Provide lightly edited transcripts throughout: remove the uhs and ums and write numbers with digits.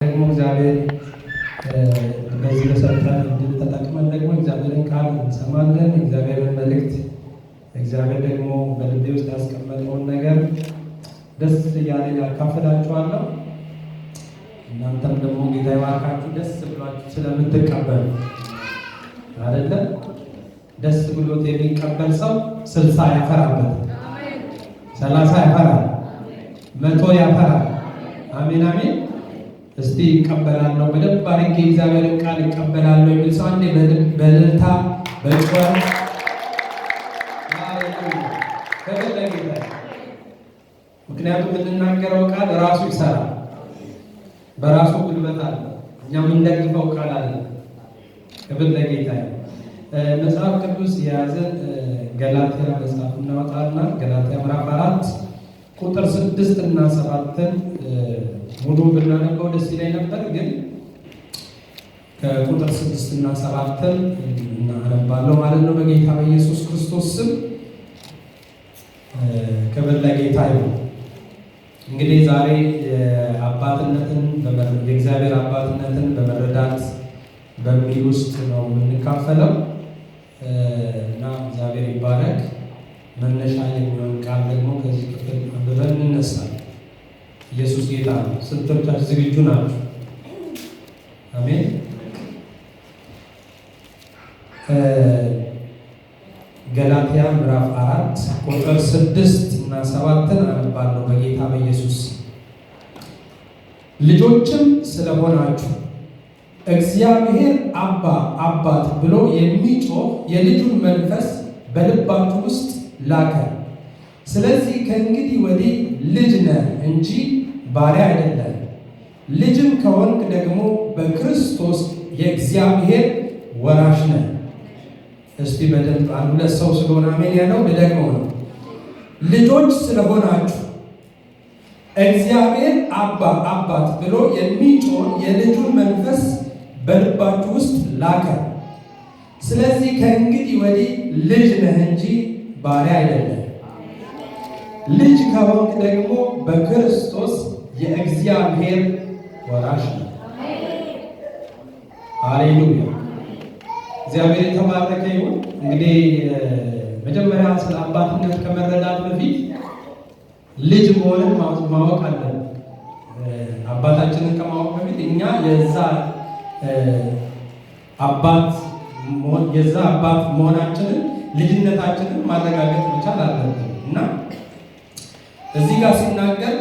ደግሞ እግዚአብሔር በዚህ በሰጠን እድል ተጠቅመን ደግሞ እግዚአብሔርን ቃል እንሰማለን። እግዚአብሔርን መልእክት እግዚአብሔር ደግሞ በልቤ ውስጥ ያስቀመጠውን ነገር ደስ እያለኝ ያካፍላችኋለሁ። እናንተም ደግሞ ጌታ ይባርካችሁ ደስ ብሏችሁ ስለምትቀበሉ አይደለ? ደስ ብሎት የሚቀበል ሰው 60 ያፈራበት፣ 30 ያፈራል፣ 100 ያፈራል። አሜን አሜን። እስቲ ይቀበላለሁ በደንብ አድርጌ እግዚአብሔርን ቃል ይቀበላለሁ የሚል ሰው አንዴ በእልልታ በጭዋት ምክንያቱም የምንናገረው ቃል ራሱ ይሰራል፣ በራሱ ጉልበት አለ። እኛ የምንደግፈው ቃል አለ። ክብር ለጌታ። መጽሐፍ ቅዱስ የያዘን ገላትያ መጽሐፍ እናወጣና ገላትያ ምዕራፍ 4 ቁጥር 6 እና 7 ሙሉ ብናነበው ደስ ይለኝ ነበር፣ ግን ከቁጥር 6 እና 7 እናነባለሁ ማለት ነው። በጌታ በኢየሱስ ክርስቶስ ስም ክብር ለጌታ ይሁን። እንግዲህ ዛሬ የእግዚአብሔር አባትነትን በመረዳት በሚል ውስጥ ነው የምንካፈለው እና እግዚአብሔር ይባረክ። መነሻ የሚሆን ቃል ደግሞ ከዚህ ክፍል አንብበን እንነሳለን። ኢየሱስ ጌታ ነው። ስንቶቻችሁ ዝግጁ ናችሁ? አሜን። ገላትያ ምዕራፍ 4 ቁጥር 6 እና 7 አነባለሁ በጌታ በኢየሱስ። ልጆችም ስለሆናችሁ እግዚአብሔር አባ አባት ብሎ የሚጮህ የልጁን መንፈስ በልባችሁ ውስጥ ላከ። ስለዚህ ከእንግዲህ ወዲህ ልጅ ነህ እንጂ ባሪያ አይደለም። ልጅም ከሆንክ ደግሞ በክርስቶስ የእግዚአብሔር ወራሽ ነህ። እስቲ በደንብ አንድ ሁለት ሰው ስለሆነ አሜን ያለው ልደግመው ነው። ልጆች ስለሆናችሁ እግዚአብሔር አባ አባት ብሎ የሚጮህ የልጁን መንፈስ በልባችሁ ውስጥ ላከ። ስለዚህ ከእንግዲህ ወዲህ ልጅ ነህ እንጂ ባሪያ አይደለም። ልጅ ከሆንክ ደግሞ በክርስቶስ የእግዚአብሔር ወራሽ ነው። ሃሌሉያ! እግዚአብሔር የተባረከ ይሁን። እንግዲህ መጀመሪያ ስለ አባትነት ከመረዳት በፊት ልጅ መሆንን ማወቅ አለን። አባታችንን ከማወቅ በፊት እኛ የዛ አባት መሆናችንን ልጅነታችንን ማረጋገጥ መቻል አለብን እና እዚህ ጋር ሲናገር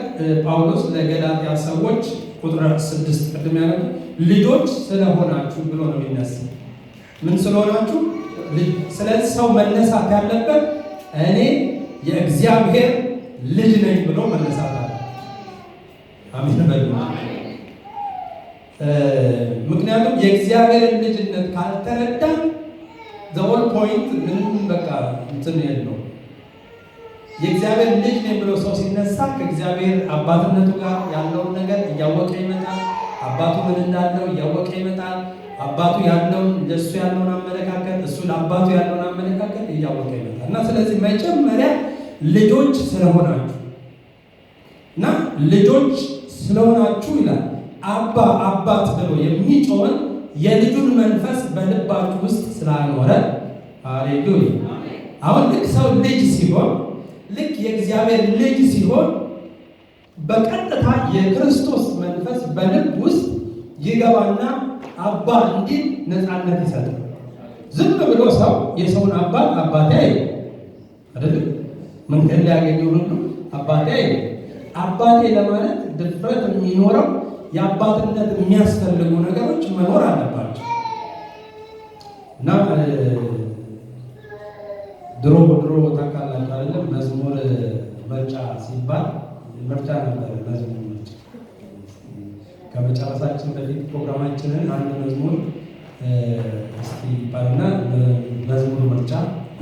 ጳውሎስ ለገላትያ ሰዎች ቁጥር 6 ቅድም ያለው ልጆች ስለሆናችሁ ብሎ ነው የሚነሳው። ምን ስለሆናችሁ? ስለዚህ ሰው መነሳት ያለበት እኔ የእግዚአብሔር ልጅ ነኝ ብሎ መነሳት አለ። አሜን በሉ። ምክንያቱም የእግዚአብሔርን ልጅነት ካልተረዳን ዘወል ፖይንት ምንም በቃ እንትን የለው። የእግዚአብሔር ልጅ ነኝ ብሎ ሰው ሲነሳ ከእግዚአብሔር አባትነቱ ጋር ያለውን ነገር እያወቀ ይመጣል። አባቱ ምን እንዳለው እያወቀ ይመጣል። አባቱ ያለውን ለእሱ ያለውን አመለካከት፣ እሱ ለአባቱ ያለውን አመለካከት እያወቀ ይመጣል እና ስለዚህ መጀመሪያ ልጆች ስለሆናችሁ እና ልጆች ስለሆናችሁ ይላል አባ አባት ብሎ የሚጮህ የልጁን መንፈስ በልባችሁ ውስጥ ስላኖረ። ሃሌሉያ! አሁን ልክ ሰው ልጅ ሲሆን ልክ የእግዚአብሔር ልጅ ሲሆን በቀጥታ የክርስቶስ መንፈስ በልብ ውስጥ ይገባና አባ እንዲል ነፃነት ይሰጣል። ዝም ብሎ ሰው የሰውን አባት አባቴ አይደለም መንገድ ላይ ያገኘው ሁሉ አባቴ አባቴ ለማለት ድፍረት የሚኖረው የአባትነት የሚያስፈልጉ ነገሮች መኖር አለባቸው እና ድሮ ታውቃላችሁ አይደለም? መዝሙር ምርጫ ሲባል ምርጫ ነበር። መዝሙር ምርጫ ከመጨረሳችን በፊት ፕሮግራማችንን አንድ መዝሙር እስቲ ይባልና መዝሙር ምርጫ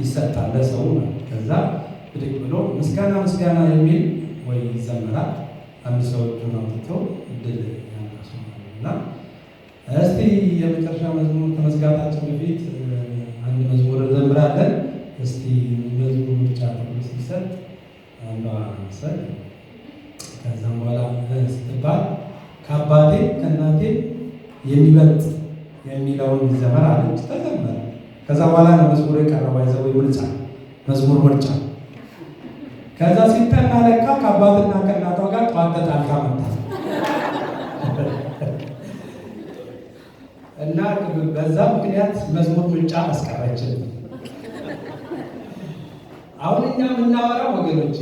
ይሰጣል ለሰው። ከዛ ብድግ ብሎ ምስጋና የሚል ወይ ይዘመራል። አንድ ሰው እጁን አውጥቶ እድል ያንሱ እና እስቲ የመጨረሻ መዝሙር ከመዝጋታችን በፊት አንድ መዝሙር እንዘምራለን። እስቲ መዝሙር ምርጫ ሲሰጥ አንዷ ሰው ከዛም በኋላ ስትባል ከአባቴ ከእናቴ የሚበልጥ የሚለውን ዘመር አለች ተዘመረ። ከዛ በኋላ ነው መዝሙር የቀረበው። ይዘው ምርጫ መዝሙር ምርጫ። ከዛ ሲጠና ለካ ከአባትና ከእናቷ ጋር ጠዋት ተጣልታ መጣ እና በዛ ምክንያት መዝሙር ምርጫ አስቀረችን። አሁን እኛ የምናወራው ወገኖቼ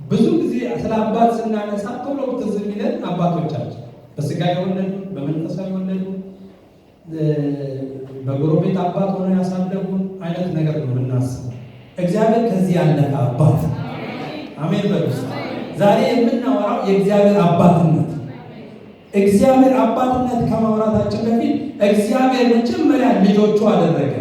ብዙ ጊዜ ስለ አባት ስናነሳ ቶሎ ትዝ የሚለን አባቶቻችን በስጋ የወለዱ በመንፈሳዊ የወለዱ በጎረቤት አባት ሆነው ያሳደጉን አይነት ነገር ነው የምናስበው። እግዚአብሔር ከዚህ ያለፈ አባት አሜን በሉ። ዛሬ የምናወራው የእግዚአብሔር አባትነት። እግዚአብሔር አባትነት ከማውራታችን በፊት እግዚአብሔር መጀመሪያ ልጆቹ አደረገ።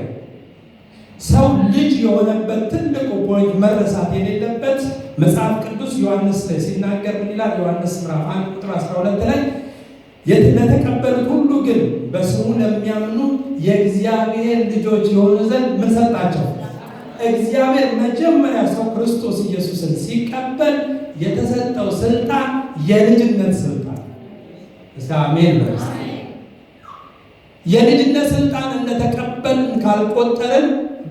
ሰው ልጅ የሆነበት ትልቁ ፖይንት መረሳት የሌለበት መጽሐፍ ቅዱስ ዮሐንስ ላይ ሲናገር ምን ይላል? ዮሐንስ ምዕራፍ 1 ቁጥር 12 ላይ ለተቀበሉት ሁሉ ግን በስሙ ለሚያምኑ የእግዚአብሔር ልጆች የሆኑ ዘንድ ምን ሰጣቸው? እግዚአብሔር መጀመሪያ ሰው ክርስቶስ ኢየሱስን ሲቀበል የተሰጠው ስልጣን የልጅነት ስልጣን። አሜን። የልጅነት ስልጣን እንደተቀበል ካልቆጠርን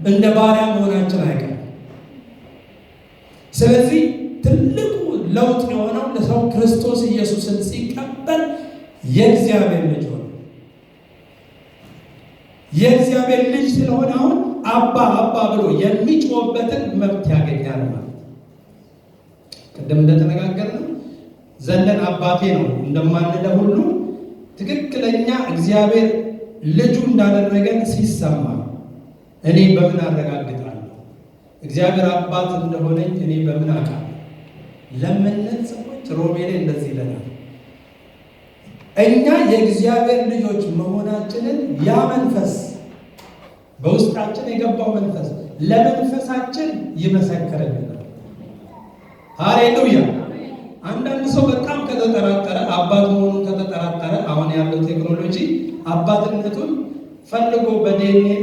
እንደ ባሪያ መሆናችን አይቀርም። ስለዚህ ትልቁ ለውጥ የሆነው ለሰው ክርስቶስ ኢየሱስን ሲቀበል የእግዚአብሔር ልጅ ሆነ። የእግዚአብሔር ልጅ ስለሆነ አሁን አባ አባ ብሎ የሚጮህበትን መብት ያገኛል ማለት። ቅድም እንደተነጋገርነው ዘለን አባቴ ነው እንደማንለው ሁሉ ትክክለኛ እግዚአብሔር ልጁ እንዳደረገን ሲሰማ እኔ በምን አረጋግጣለሁ? እግዚአብሔር አባት እንደሆነኝ እኔ በምን አውቃለሁ? ለምንል ሰዎች ሮሜ ላይ እንደዚህ ይለናል። እኛ የእግዚአብሔር ልጆች መሆናችንን ያ መንፈስ በውስጣችን የገባው መንፈስ ለመንፈሳችን ይመሰክርልናል። ሃሌሉያ። አንዳንድ ሰው በጣም ከተጠራጠረ አባት መሆኑን ከተጠራጠረ አሁን ያለው ቴክኖሎጂ አባትነቱን ፈልጎ በዲኤንኤ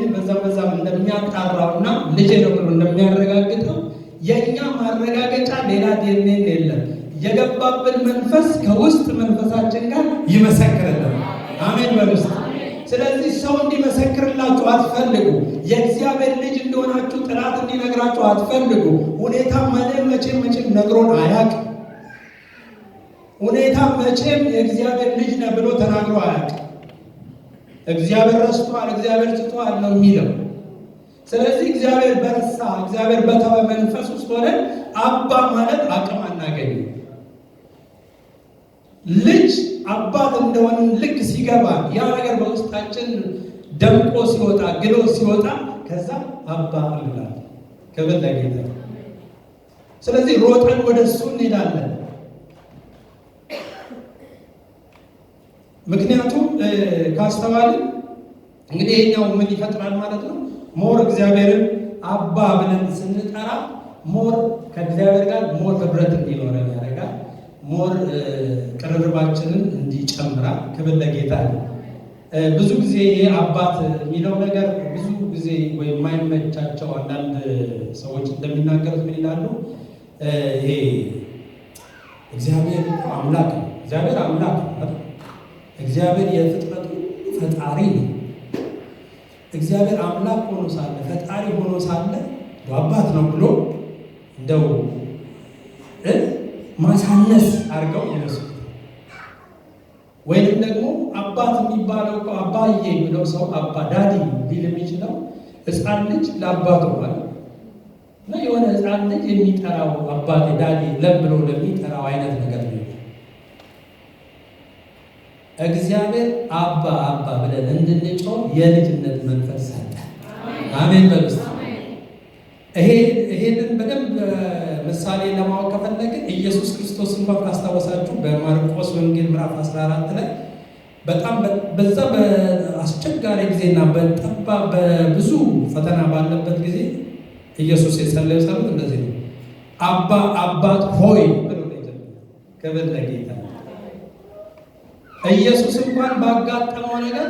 በዛም እንደሚያጣራውና ልጅ ነው ብሎ እንደሚያረጋግጠው የኛ ማረጋገጫ ሌላ ዲኤንኤ የለም። የገባብን መንፈስ ከውስጥ መንፈሳችን ጋር ይመሰክርልናል። አሜን በሉስ። ስለዚህ ሰው እንዲመሰክርላችሁ አትፈልጉ። የእግዚአብሔር ልጅ እንደሆናችሁ ጥላት እንዲነግራችሁ አትፈልጉ። ሁኔታ መቼም ነግሮን አያውቅም። ሁኔታ መቼም የእግዚአብሔር ልጅ ነህ ብሎ ተናግሮ አያውቅም። እግዚአብሔር ረስቷል፣ እግዚአብሔር ትቷል ነው የሚለው። ስለዚህ እግዚአብሔር በረሳ እግዚአብሔር በተወ መንፈስ ውስጥ ሆነን አባ ማለት አቅም አናገኝም። ልጅ አባት እንደሆነ ልክ ሲገባ ያ ነገር በውስጣችን ደምቆ ሲወጣ ግሎ ሲወጣ ከዛ አባ እንላለን። ክብር ለጌታ። ስለዚህ ሮጠን ወደ እሱ እንሄዳለን። ምክንያቱም ካስተዋልን እንግዲህ ይሄኛው ምን ይፈጥራል ማለት ነው? ሞር እግዚአብሔርን አባ ብለን ስንጠራ ሞር ከእግዚአብሔር ጋር ሞር ህብረት እንዲኖረን ያደርጋል። ሞር ቅርርባችንን እንዲጨምራል። ክብር ለጌታ ነው። ብዙ ጊዜ ይሄ አባት የሚለው ነገር ብዙ ጊዜ ወይ የማይመቻቸው አንዳንድ ሰዎች እንደሚናገሩት ምን ይላሉ? ይሄ እግዚአብሔር አምላክ ነው። እግዚአብሔር አምላክ ነው። እግዚአብሔር የፍጥረቱ ፈጣሪ ነው። እግዚአብሔር አምላክ ሆኖ ሳለ ፈጣሪ ሆኖ ሳለ አባት ነው ብሎ እንደው ማሳነስ አድርገው ይመስሉ። ወይንም ደግሞ አባት የሚባለው እኮ አባዬ ብለው ሰው አባ ዳዲ ሊል የሚችለው ሕፃን ልጅ ለአባቱ ማለት እና የሆነ ሕፃን ልጅ የሚጠራው አባቴ ዳዲ ለብሎ ለሚጠራው አይነት ነገር ነው። እግዚአብሔር አባ አባ ብለን እንድንጮህ የልጅነት መንፈስ ሰጠ። አሜን በሉስ። ይሄንን በደንብ ምሳሌ ለማወቅ ከፈለግን ኢየሱስ ክርስቶስ እንኳን ካስታወሳችሁ በማርቆስ ወንጌል ምዕራፍ 14 ላይ በጣም በዛ በአስቸጋሪ ጊዜና በብዙ ፈተና ባለበት ጊዜ ኢየሱስ የጸለየው ጸሎት እንደዚህ ነው። አባ አባት ሆይ ብሎ ነው። ክብር ለጌታ። ኢየሱስ እንኳን ባጋጠመው ነገር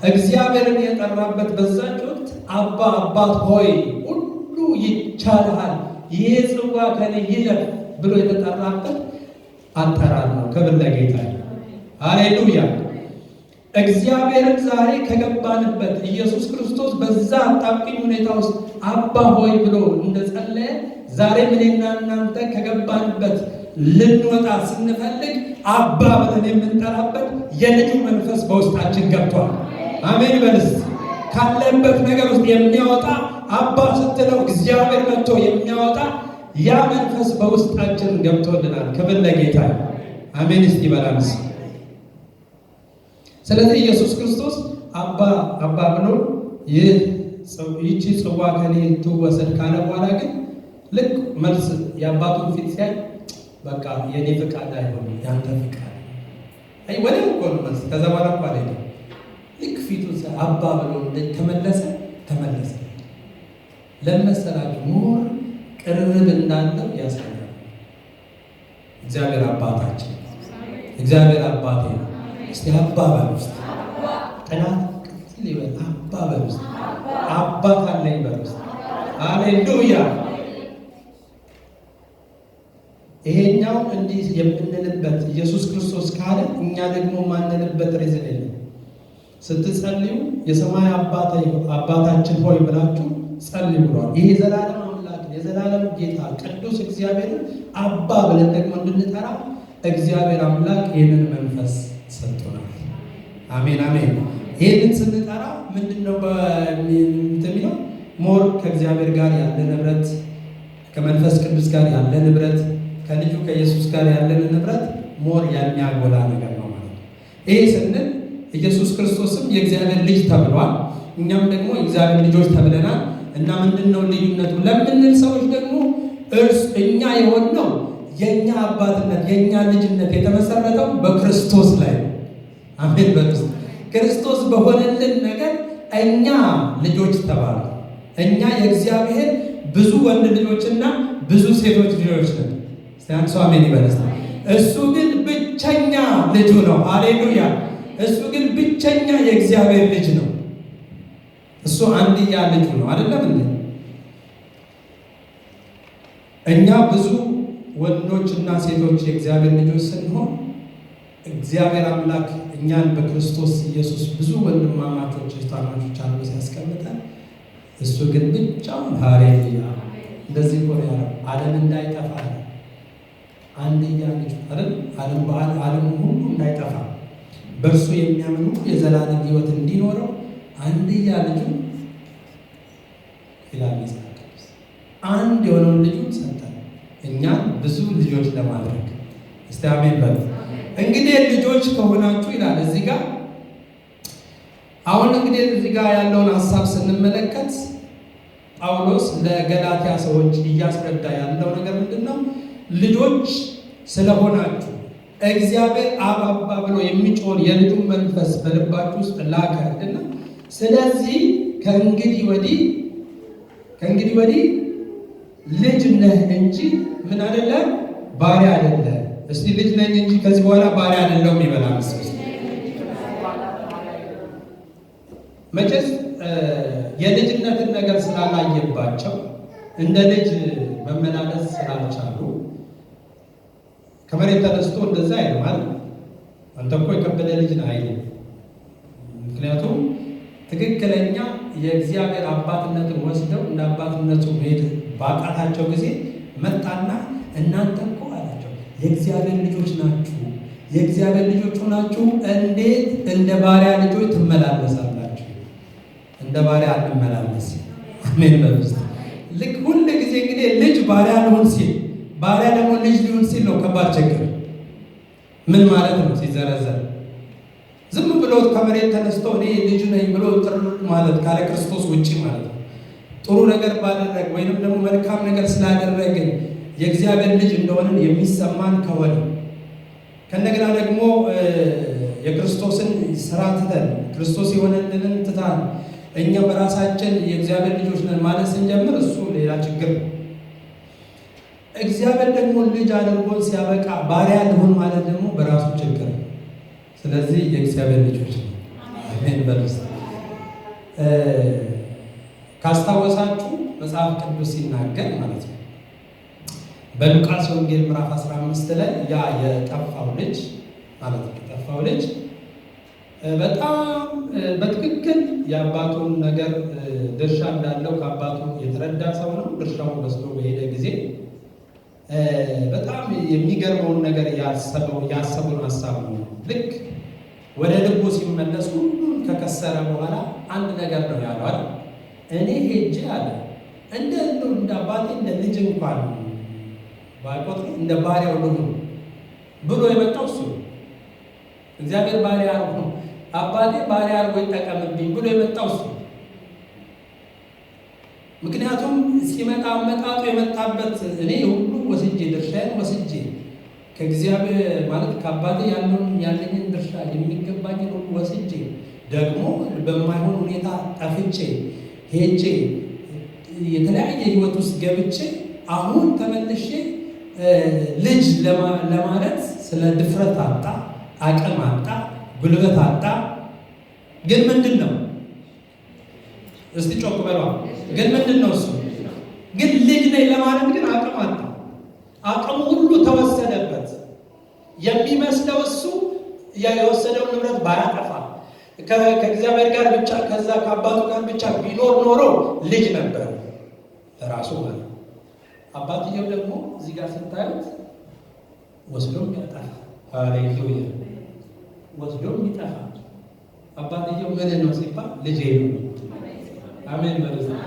እግዚአብሔርን የጠራበት በዛች ወቅት አባ አባት ሆይ ሁሉ ይቻልሃል፣ ይህ ጽዋ ከኔ ይለፍ ብሎ የተጠራበት አጠራር ነው። ክብር ለጌታ። ሃሌሉያ። እግዚአብሔርን ዛሬ ከገባንበት ኢየሱስ ክርስቶስ በዛ አጣብቂኝ ሁኔታ ውስጥ አባ ሆይ ብሎ እንደጸለየ ዛሬ እኔና እናንተ ከገባንበት ልንወጣ ስንፈልግ አባ ብለን የምንጠራበት የልጁ መንፈስ በውስጣችን ገብቷል። አሜን በልስ። ካለበት ነገር ውስጥ የሚያወጣ አባ ስትለው እግዚአብሔር መጥቶ የሚያወጣ ያ መንፈስ በውስጣችን ገብቶልናል። ክብር ለጌታ። አሜን። እስቲ በላንስ። ስለዚህ ኢየሱስ ክርስቶስ አባ ብሎ ይህቺ ጽዋ ከኔ ትወሰድ ካለ በኋላ ግን ልክ መልስ የአባቱን ፊት ሲያይ በቃ የኔ ፍቃድ አይሆንም ያንተ ፍቃድ አይ ወደ ቆል መልስ ከዛ በኋላ ባለ ልክ ፊቱ አባ ብሎ ተመለሰ። ለመሰላችሁ ሞር ቅርብ እንዳለው ያሳያል። እግዚአብሔር አባታችን እግዚአብሔር አባቴ ነው። እስቲ አባ በል ውስጥ ጠላት ቅጥል ይበል አባ በል ውስጥ አባት አለኝ በል ውስጥ ሃሌሉያ። ይሄኛው እንዲህ የምንልበት ኢየሱስ ክርስቶስ ካለ እኛ ደግሞ ማንልበት ሪዝን የለም። ስትጸልዩ የሰማይ አባታችን ሆይ ብላችሁ ጸልዩ ብሏል። ይሄ የዘላለም አምላክ የዘላለም ጌታ ቅዱስ እግዚአብሔር አባ ብለን ደግሞ እንድንጠራ እግዚአብሔር አምላክ ይህንን መንፈስ ሰጥቶናል። አሜን አሜን። ይህንን ስንጠራ ምንድነው በሚለው ሞር ከእግዚአብሔር ጋር ያለ ንብረት ከመንፈስ ቅዱስ ጋር ያለ ንብረት ከልጁ ከኢየሱስ ጋር ያለን ንብረት ሞር የሚያጎላ ነገር ነው ማለት ነው። ይሄ ስንል ኢየሱስ ክርስቶስም የእግዚአብሔር ልጅ ተብሏል፣ እኛም ደግሞ የእግዚአብሔር ልጆች ተብለናል። እና ምንድነው ልዩነቱ ለምንል ሰዎች ደግሞ እኛ የሆነው የኛ አባትነት የኛ ልጅነት የተመሰረተው በክርስቶስ ላይ ነው። አሜን። ክርስቶስ በሆነልን ነገር እኛ ልጆች ተባሉ። እኛ የእግዚአብሔር ብዙ ወንድ ልጆችና ብዙ ሴቶች ልጆች ነን። ሲያንሱ አሜን ይበለስ። እሱ ግን ብቸኛ ልጁ ነው። ሃሌሉያ። እሱ ግን ብቸኛ የእግዚአብሔር ልጅ ነው። እሱ አንድያ ልጁ ነው አይደለም እንዴ? እኛ ብዙ ወንዶችና ሴቶች የእግዚአብሔር ልጆች ስንሆን እግዚአብሔር አምላክ እኛን በክርስቶስ ኢየሱስ ብዙ ወንድማማቾች ታማቾች አሉ ሲያስቀምጠን፣ እሱ ግን ብቻውን ሃሌሉያ እንደዚህ ሆነ ያለው ዓለም እንዳይጠፋ አንድያ ልጅ አይደል? ዓለም ሁሉ እንዳይጠፋ በእርሱ የሚያምኑ የዘላለም ሕይወት እንዲኖረው አንድያ ልጁ ይላል ኢሳይያስ አንድ የሆነውን ልጁን ሰጠን እኛን ብዙ ልጆች ለማድረግ። እስቲ አሜን በሉ። እንግዲህ ልጆች ከሆናችሁ ይላል እዚህ ጋር። አሁን እንግዲህ እዚህ ጋር ያለውን ሐሳብ ስንመለከት ጳውሎስ ለገላትያ ሰዎች እያስረዳ ያለው ነገር ምንድነው? ልጆች ስለሆናችሁ እግዚአብሔር አብ አባ ብሎ የሚጮህ የልጁን መንፈስ በልባችሁ ውስጥ ላከ አይደል? ስለዚህ ከእንግዲህ ወዲህ ልጅ ነህ እንጂ ምን አይደለም ባሪያ አይደለም። እስቲ ልጅ ነኝ እንጂ ከዚህ በኋላ ባሪያ አይደለም ይበላል። መቼስ የልጅነትን ነገር ስላላየባቸው እንደ ልጅ መመላለስ ስላልቻሉ ከመሬት ተነስቶ እንደዛ አይልም። አንተ እኮ የከበደ ልጅ ነህ አይልም። ምክንያቱም ትክክለኛ የእግዚአብሔር አባትነትን ወስደው እንደ አባትነቱ መሄድ ባቃታቸው ጊዜ መጣና እናንተ እኮ አላቸው የእግዚአብሔር ልጆች ናችሁ። የእግዚአብሔር ልጆች ሆናችሁ እንዴት እንደ ባሪያ ልጆች ትመላለሳላችሁ? እንደ ባሪያ አንመላለስ። አሜን በሉስ። ልክ ሁሉ ጊዜ እንግዲህ ልጅ ባሪያ ሊሆን ሲል ባሪያ ደግሞ ልጅ ሊሆን ሲል ነው ከባድ ችግር። ምን ማለት ነው ሲዘረዘር? ዝም ብሎ ከመሬት ተነስቶ እኔ ልጅ ነኝ ብሎ ጥር ማለት ካለ ክርስቶስ ውጪ ማለት ነው። ጥሩ ነገር ባደረግ ወይንም ደግሞ መልካም ነገር ስላደረግን የእግዚአብሔር ልጅ እንደሆነን የሚሰማን ከሆነ ከነገና ደግሞ የክርስቶስን ስራ ትተን ክርስቶስ የሆነልንን ትተን እኛ በራሳችን የእግዚአብሔር ልጆች ነን ማለት ስንጀምር እሱ ሌላ ችግር ነው። እግዚአብሔር ደግሞ ልጅ አድርጎን ሲያበቃ ባሪያ ልሆን ማለት ደግሞ በራሱ ችግር ነው። ስለዚህ የእግዚአብሔር ልጆች ነው። አሜን በሉስ። ካስታወሳችሁ መጽሐፍ ቅዱስ ሲናገር ማለት ነው በሉቃስ ወንጌል ምዕራፍ 15 ላይ ያ የጠፋው ልጅ ማለት ነው የጠፋው ልጅ በጣም በትክክል የአባቱን ነገር ድርሻ እንዳለው ከአባቱ የተረዳ ሰው ነው። ድርሻውን ወስዶ በሄደ ጊዜ በጣም የሚገርመውን ነገር ያሰቡን ሀሳብ ነው። ልክ ወደ ልቡ ሲመለስ ሁሉን ከከሰረ በኋላ አንድ ነገር ነው ያለው። እኔ ሄጄ አለ እንደ አባቴ እንደ ልጅ እንኳን ባይቆጥር እንደ ባሪያው ልሁን ብሎ የመጣው እሱ እግዚአብሔር ባሪያ አርጎ አባቴ ባሪያ አርጎ ይጠቀምብኝ ብሎ የመጣው እሱ። ምክንያቱም ሲመጣ አመጣጡ የመጣበት እኔ ሁሉ ወስጄ ድርሻዬን ወስጄ ከእግዚአብሔር ማለት ከአባቴ ያለኝን ድርሻ የሚገባኝን ሁሉ ወስጄ ደግሞ በማይሆን ሁኔታ ጠፍቼ ሄጄ የተለያየ ህይወት ውስጥ ገብቼ አሁን ተመልሼ ልጅ ለማለት ስለ ድፍረት አጣ፣ አቅም አጣ፣ ጉልበት አጣ። ግን ምንድን ነው? እስቲ ጮክ በሏ። ግን ምንድን ነው እሱ? ግን ልጅ ነኝ ለማለት ግን አቅም አጣ። አቅሙ ሁሉ ተወሰደበት። የሚመስለው እሱ የወሰደውን ንብረት ባያጠፋ ከእግዚአብሔር ጋር ብቻ ከዛ ከአባቱ ጋር ብቻ ቢኖር ኖሮ ልጅ ነበር ለራሱ ማለት። አባትየው ደግሞ እዚህ ጋር ስታዩት ወስዶም ያጠፋ። ሃሌሉያ! ወስዶም ይጠፋ። አባትየው ምን ነው ሲባል ልጄ ነው። አሜን ማለት ነው።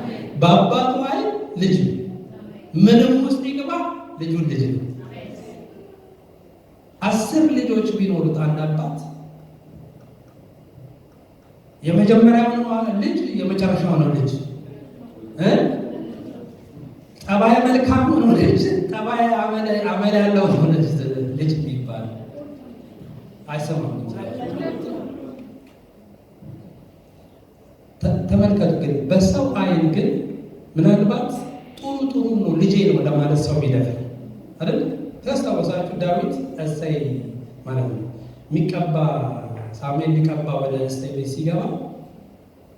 በአባቱ አይን ልጅ ምንም ውስጥ ይግባ ልጁን ልጅ ነው። 10 ልጆች ቢኖሩት አንድ አባት የመጀመሪያው ልጅ የመጨረሻው ነው ልጅ ጠባይ መልካም ነው ልጅ ጠባይ አመል ያለው ነው ልጅ የሚባል አይሰማም። ተመልከቱ። ግን በሰው አይን ግን ምናልባት ጥሩ ነው ልጄ ነው ለማለት ሰው ቢደፍር አይደል? ታስታውሳችሁ ዳዊት እሰይ ማለት ነው የሚቀባ ሳሙኤል ሊቀባ ወደ እሰይ ቤት ሲገባ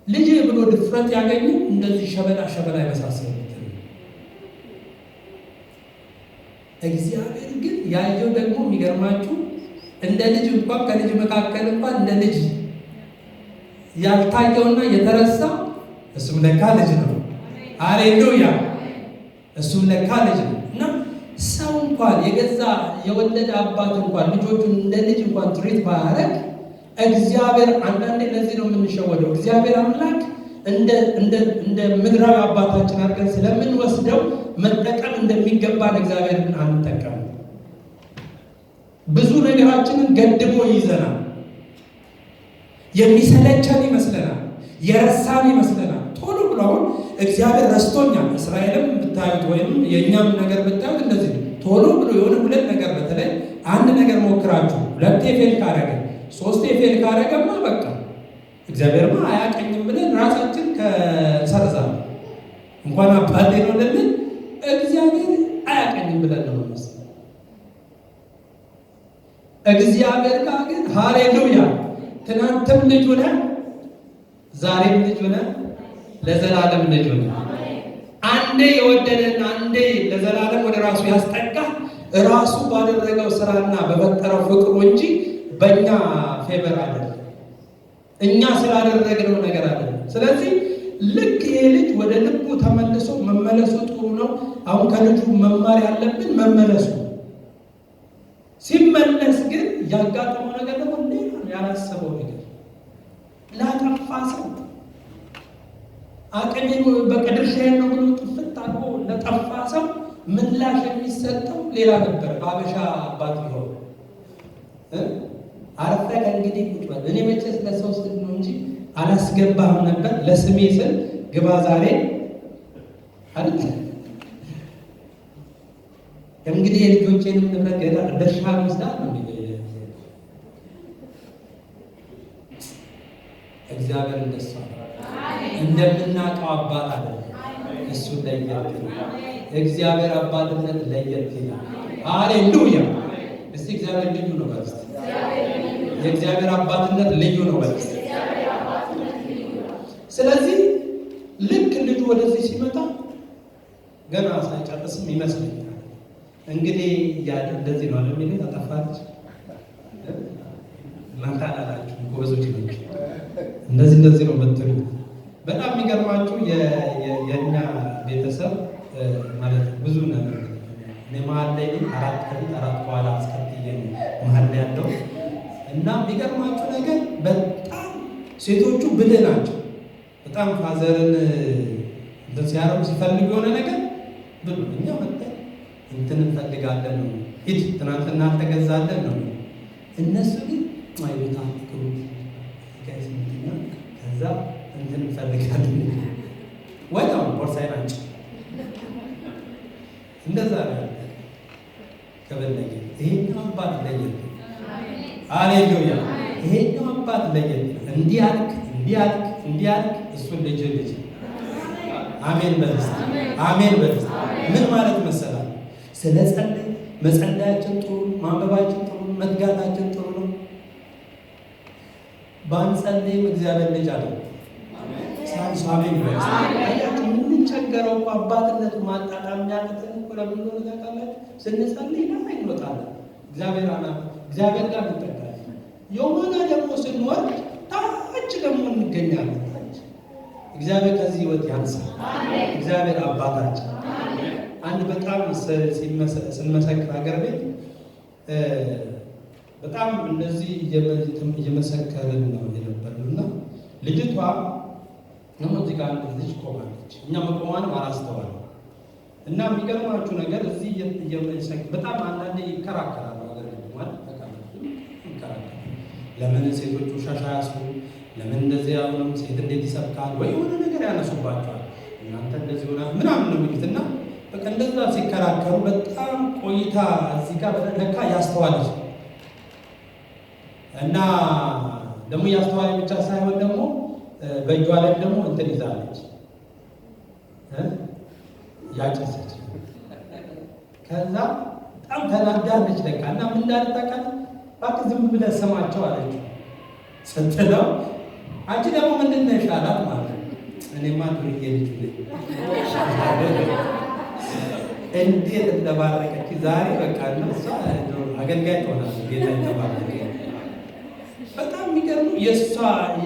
ልጄ ብሎ ድፍረት ያገኙ እንደዚህ ሸበላ ይመሳሰሉት። እግዚአብሔር ግን ያየው ደግሞ የሚገርማችሁ እንደ ልጅ እንኳን ከልጅ መካከል እንኳን እንደ ልጅ ያልታየውና የተረሳ እሱም ለካ ልጅ ነው። ሃሌሉያ! እሱም ለካ ልጅ ነው። እና ሰው እንኳን የገዛ የወለደ አባት እንኳን ልጆቹን እንደ ልጅ እንኳን ትሪት ባያደርግ እግዚአብሔር አንዳንዴ ለዚህ ነው የምንሸወደው። እግዚአብሔር አምላክ እንደ ምድራዊ አባታችን አድርገን ስለምንወስደው መጠቀም እንደሚገባን እግዚአብሔርን አንጠቀም። ብዙ ነገራችንን ገድቦ ይዘናል። የሚሰለቸን ይመስለናል፣ የረሳን ይመስለናል። ቶሎ ብለውን እግዚአብሔር ረስቶኛል። እስራኤልም ብታዩት ወይም የእኛም ነገር ብታዩት እንደዚህ ቶሎ ብሎ የሆነ ሁለት ነገር በተለይ አንድ ነገር ሞክራችሁ 2 ፌል ካረገ 3 ፌል ካረገማ በቃ እግዚአብሔርማ አያቀኝም ብለን ራሳችን ከሰርዛለን። እንኳን አባቴ ነው ለምን እግዚአብሔር አያቀኝም ብለን ነው ማለት። እግዚአብሔር ጋር ግን ሃሌሉያ ትናንትም ልጅ ሆነ ዛሬም ልጅ ሆነ ለዘላለም ልጅ ሆነ። አንዴ የወደደን አንዴ ለዘላለም ወደ ራሱ ያስጠጋ ራሱ ባደረገው ስራና በፈጠረው ፍቅሩ እንጂ በእኛ ፌቨር አይደለም፣ እኛ ስላደረግነው ነገር አይደለም። ስለዚህ ልክ ይሄ ልጅ ወደ ልቡ ተመልሶ መመለሱ ጥሩ ነው። አሁን ከልጁ መማር ያለብን መመለሱ። ሲመለስ ግን ያጋጠመው ነገር ደግሞ ያላሰበው ነገር ላጠፋ ሰው አቅሜን በቀድርሻዬን ነው ብሎ ጥፍት አድርጎ ለጠፋ ሰው ምላሽ የሚሰጠው ሌላ ነበር። በአበሻ አባት ቢሆን አረፈ ከእንግዲህ ቁጭ በል እኔ መቼስ ለሰው ስል ነው እንጂ አላስገባህም ነበር ለስሜ ስል ግባ ዛሬ አይደል? እንግዲህ የልጆቼንም ንብረት ገና ድርሻ ወስዳል ነው እግዚአብሔር እንደሱ እንደምናውቀው አባት አለ። እሱ ለየት እግዚአብሔር አባትነት ለየት ይላል። ሃሌሉያ! እስቲ እግዚአብሔር ልዩ ነው ማለት የእግዚአብሔር አባትነት ልዩ ነው ማለት። ስለዚህ ልክ ልጁ ወደዚህ ሲመጣ ገና ሳይጨርስም ይመስለኛል እንግዲህ ያለ እንደዚህ ነው አይደል? ምን አጠፋች ማታላላችሁ ጎበዞች ነች። እንደዚህ ነው የምትሉ። በጣም የሚገርማችሁ የእኛ ቤተሰብ ማለት ብዙ ነገር እኔ መሀል ላይ አራት ከፊት አራት ከኋላ አስከትዬ ነው መሀል ላይ ያለው እና የሚገርማችሁ ነገር በጣም ሴቶቹ ብልህ ናቸው። በጣም ፋዘርን እንትን ሲያረጉ ሲፈልጉ የሆነ ነገር ብሉ እኛ መጥተን እንትን እንፈልጋለን ነው ሂድ ትናንትና አልተገዛለን ነው። እነሱ ግን አይቦታ ክሩ ከስምኛ ከዛ እንትን እንፈልጋለን ወጣው ቦርሳይ ናቸው። እንደዛ ነው ከበለኝ ይሄኛው አባት ለየት ሃሌሉያ ይሄኛው አባት ለየት እንዲያልክ እሱን ልጅ አሜን በልስ አሜን በልስ ምን ማለት መሰላል ስለ ጸለይ መጸለያችን ጥሩ ማንበባችን ጥሩ መትጋታችን ጥሩ ነው። ባንጸልይም እግዚአብሔር ልጅ አለ አሜን በልስ አያችሁ የምንቸገረው አባትነቱ ማጣጣም ያቅተን እኮ ለምን ነው ታውቃላችሁ? ስንጸልይ ነው አይወጣለን እግዚአብሔር ጋር እንጠጋለን። የሆነ ደግሞ ስንወርድ ታች ደግሞ እንገኛለን። እግዚአብሔር ከዚህ ህይወት ያንሳል። እግዚአብሔር አባታችን አንድ በጣም ስንመሰክር ሀገር ቤት በጣም እንደዚህ እየመሰከርን ነው የነበርንና ልጅቷ ነው እዚህ ጋር ልጅ ቆማለች። እኛ መቆሟንም አላስተዋልንም እና የሚገርማችሁ ነገር እዚህ በጣም አንዳንዴ ይከራከራሉ። ሀገር ቤት ማለት ይከራከራሉ። ለምን ሴቶቹ ሻሻ ያስሩ? ለምን እንደዚህ ያሉም ሴት እንዴት ይሰብካል ወይ የሆነ ነገር ያነሱባቸዋል። እናንተ እንደዚህ ሆና ምናምን ነው የሚሉት እና በቃ እንደዛ ሲከራከሩ በጣም ቆይታ እዚህ ጋር ለካ ያስተዋለች እና ደግሞ ያስተዋለች ብቻ ሳይሆን ደግሞ በእጇ ላይ ደግሞ እንትን ይዛለች ያጨሰች። ከዛ በጣም ተናዳለች ለካ እና ምን እንዳልታውቃት እባክህ ዝም ብለህ ስማቸው አለች ስትለው አንቺ ደግሞ ምንድን ነሽ አላት ማለት ነው። እኔማ ዱርዬ ልጅ እንዴት እንደባረከች ዛሬ በቃ እሷ አገልጋይ ትሆናለች። ጌታ ይተባረክ። በጣም የሚገርሙ የእሷ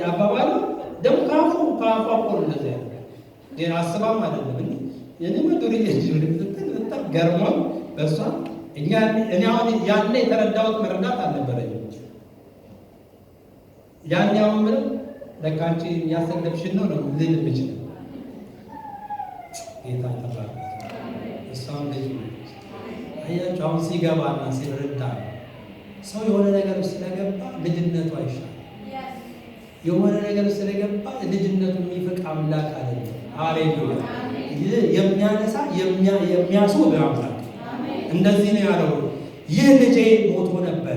አባባል ደግሞ ከአፏ ቆር እንደዚያ ሌላ አስባም አይደለም እኔማ ዱርዬ ልጅ በጣም ገርሞኝ በእሷ እኔ አሁን ያኔ የተረዳሁት መረዳት አልነበረኝም። ያኛው ምን ለካንቺ ያሰለፍሽን ነው ልል ብቻ ጌታ ተባረከ። እሷም ልጅ አያችሁ አሁን ሲገባና ሲረዳ ሰው የሆነ ነገር ስለገባ ልጅነቱ አይሻል። የሆነ ነገር ስለገባ ልጅነቱ የሚፈቅ አምላክ አይደለም። ሃሌሉያ የሚያነሳ የሚያስወግ አምላክ እንደዚህ ነው ያለው። ይህ ልጄ ሞቶ ነበረ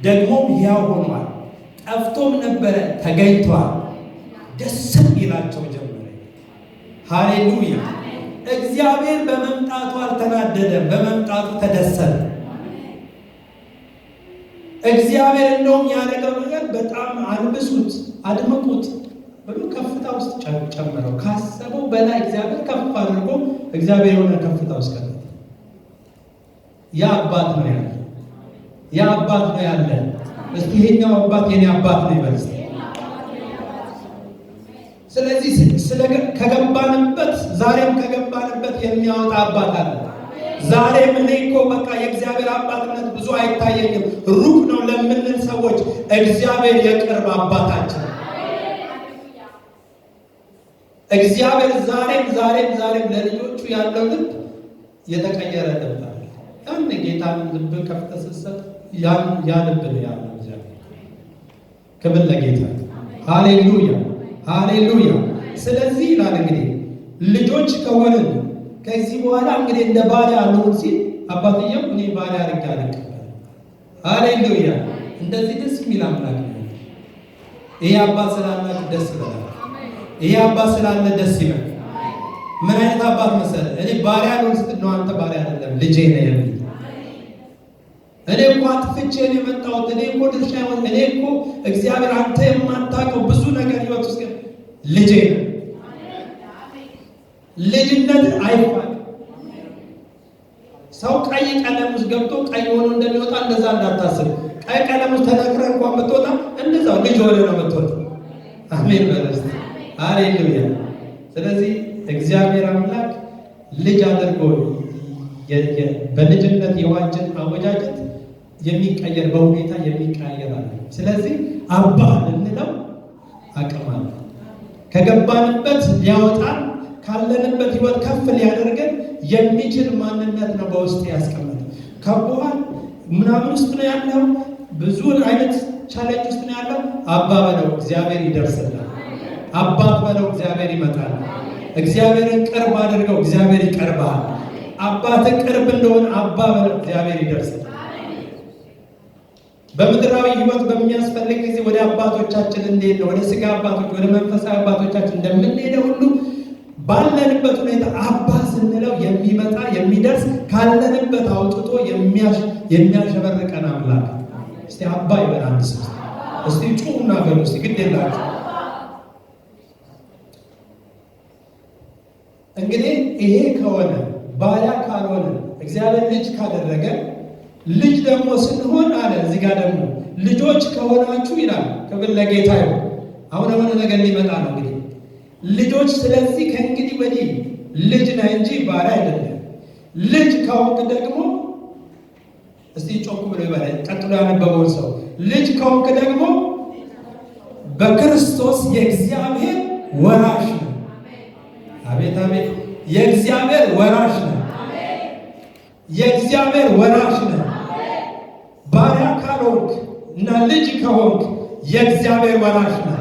ደግሞም ሕያው ሆኗል፣ ጠፍቶም ነበረ ተገኝቷል። ደስም ይላቸው ጀመረ። ሃሌሉያ እግዚአብሔር በመምጣቱ አልተናደደም፣ በመምጣቱ ተደሰተ። እግዚአብሔር እንደውም ያደረገው ነገር በጣም አልብሱት፣ አድምቁት ብሎ ከፍታ ውስጥ ጨመረው። ካሰበው በላይ እግዚአብሔር ከፍ አድርጎ እግዚአብሔር የሆነ ከፍታ ውስጥ ከተተ። ያ አባት ነው ያለ፣ ያ አባት ነው ያለ። እስኪ ይሄኛው አባት የኔ አባት ነው ይበል። ስለዚህ ከገባንበት ዛሬም ከገባንበት የሚያወጣ አባት አለ። ዛሬም እኔ እኮ በቃ የእግዚአብሔር አባትነት ብዙ አይታየኝም ሩቅ ነው ለምንል ሰዎች እግዚአብሔር የቅርብ አባታችን እግዚአብሔር ዛሬም ለልጆቹ ያለው ልብ የተቀየረ ልብ አለ። ያን ጌታን ልብ ከፍተህ ስትሰጥ ያ ልብ ነው ያለው እግዚአብሔር። ክብር ለጌታ። ሃሌሉያ ሃሌሉያ። ስለዚህ ይላል እንግዲህ ልጆች ከሆንን ከዚህ በኋላ እንግዲህ እንደ ባሪያ አልሆን ሲል አባትየው እኔ ባሪያ አድርጌ አልቀበልም። ሃሌሉያ። እንደዚህ ደስ የሚል አምላክ ነው። ይሄ አባት ስላላችሁ ደስ ይበላል። ይሄ አባት ስላለ ደስ ይበል። ምን አይነት አባት መሰለህ? እኔ ባሪያ አልሆን ስትል ነው አንተ ባሪያ አይደለም ልጄ ነህ የሚል። እኔ እኮ አጥፍቼ ነው የመጣሁት፣ እኔ እኮ ድርሻ ይሆን፣ እኔ እኮ እግዚአብሔር አንተ የማታውቀው ብዙ ነገር ህይወት ውስጥ ልጄ ነህ። ልጅነት አይፋቅ። ሰው ቀይ ቀለም ውስጥ ገብቶ ቀይ ሆኖ እንደሚወጣ እንደዛ እንዳታስብ። ቀይ ቀለም ውስጥ ተነክረህ እንኳን ብትወጣ እንደዛው ልጅ ሆነ ነው የምትወጣ። አሜን በለስ ሃሌሉያ። ስለዚህ እግዚአብሔር አምላክ ልጅ አድርጎ በልጅነት የዋጀን አወጃጀት የሚቀየር በሁኔታ የሚቀየር አለ። ስለዚህ አባ ልንለው አቅም አለ። ከገባንበት ሊያወጣን ካለንበት ህይወት ከፍ ሊያደርገን የሚችል ማንነት ነው በውስጥ ያስቀመጠ። ከቦሃል ምናምን ውስጥ ነው ያለው፣ ብዙ አይነት ቻሌንጅ ውስጥ ነው ያለው። አባ በለው እግዚአብሔር ይደርስልሃል። አባት በለው እግዚአብሔር ይመጣል። እግዚአብሔርን ቅርብ አድርገው እግዚአብሔር ይቀርባል። አባትን ቅርብ እንደሆነ አባ በለው እግዚአብሔር ይደርስልሃል። በምድራዊ ህይወት በሚያስፈልግ ጊዜ ወደ አባቶቻችን እንዴት ነው ወደ ስጋ አባቶች ወደ መንፈሳዊ አባቶቻችን እንደምንሄደው ሁሉ ባለንበት ሁኔታ አባ ስንለው የሚመጣ የሚደርስ ካለንበት አውጥቶ የሚያሸበርቀን አምላክ። እስቲ አባ ይበል አንድ ሰው። እስቲ ጩና በሉ እስቲ ግድ የላችሁ። እንግዲህ ይሄ ከሆነ ባሪያ ካልሆነ እግዚአብሔር ልጅ ካደረገ ልጅ ደግሞ ስንሆን አለ እዚህ ጋር ደግሞ ልጆች ከሆናችሁ ይላል። ክብር ለጌታ ይሁን። አሁን የሆነ ነገር ሊመጣ ነው እንግዲህ ልጆች። ስለዚህ ከእንግዲህ ወዲህ ልጅ ነህ እንጂ ባሪያ አይደለም። ልጅ ከሆንክ ደግሞ እስቲ ጮክ ብሎ ይበላል። ቀጥሎ ያነበበውን ሰው ልጅ ከሆንክ ደግሞ በክርስቶስ የእግዚአብሔር ወራሽ ነው። አቤት አቤት! የእግዚአብሔር ወራሽ ነው። የእግዚአብሔር ወራሽ ነው። ባሪያ ካልሆንክ እና ልጅ ከሆንክ የእግዚአብሔር ወራሽ ነው።